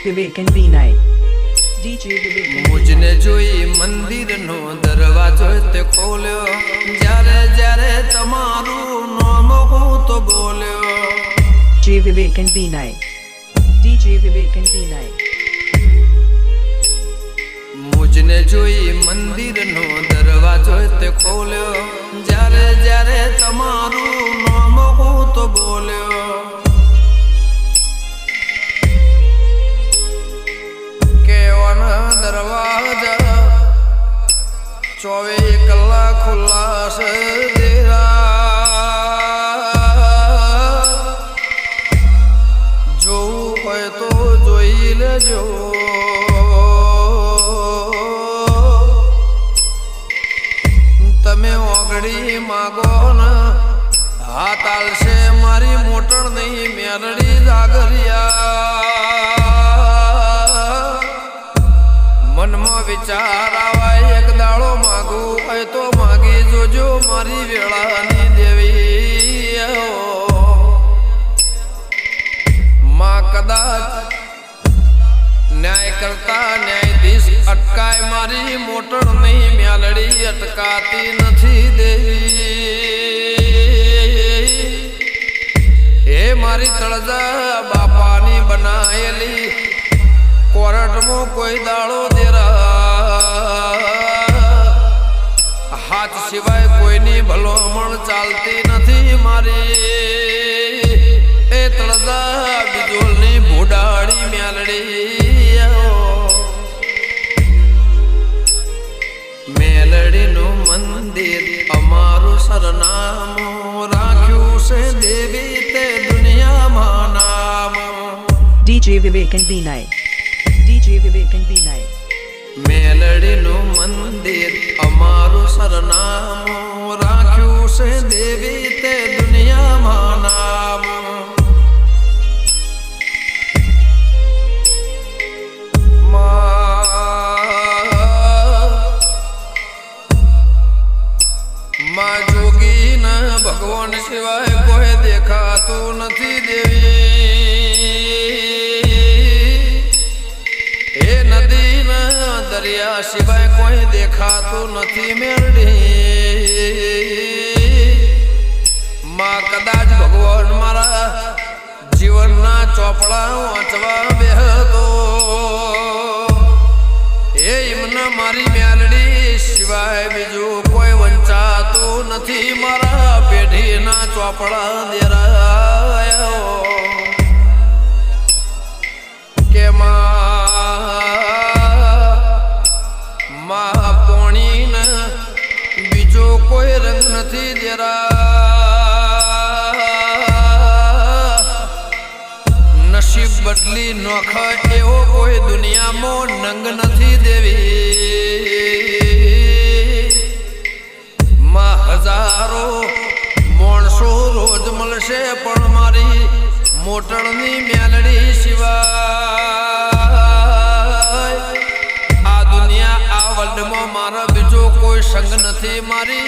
Vivek and Vinay. DJ Vivek and मुझने जोई मंदिर no दरवाजो ते खोल्यो जारे जारे तमारू नाम को तो बोल्यो DJ Vivek and Vinay. DJ Vivek and Vinay. मुझने जोई मंदिर नो दरवाजो ते खोल्यो जारे जारे तमारू नाम को तो बोल्यो दरवाजा 24 कलाक खुला से तेरा जो है तो जोई ले जो तमे ओगड़ी मागो न हाताल से मारी मोटर नहीं मेरड़ी जागरिया मन में विचार आवा एक दाड़ो मांगू है तो मांगी जो मारी वेला नी देवी मां कदाच न्याय करता न्यायाधीश अटकाय मारी मोटर नहीं म्यालड़ी अटकाती नहीं देवी हे मारी तड़जा बापानी बनाएली कोर्ट में कोई दाड़ो देरा हाथ सिवाय कोई नहीं भलोमण चालती नहीं मारी ए तड़जा बिजोलनी बुडाड़ी म्यालड़ी मेलड़ी नु मंदिर अमारू सरनामो राख्यू से देवी ते दुनिया मा नाम DJ Vivek and Vinay. DJ Vivek and Vinay. Meldi नु मंदिर अमारू सरनामो राख्यू से देवी ते दुनिया मा नाम मां जोगी न भगवान सिवाय कोई देखा तू नहीं देवी हे नदी न दरिया सिवाय कोई देखा तो नहीं मेरड़ी मां कदाच भगवान मारा जीवन ना चौपड़ा वांचवा बेहतो हे इमना मारी म्यालड़ी सिवाय बीजू कोई वंचा तो नहीं मारा पेढ़ी ना चौपड़ा देरा के पोणी न बीजो कोई रंग नहीं देरा नसीब बदली नोखा एवो कोई दुनिया में नंग नहीं देवी मां हजारों माणसो रोज मलशे पण मारी मोटरनी म्यालड़ी सिवाय आ दुनिया आ वर्ल्ड में मारा बीजो कोई संग नहीं मारी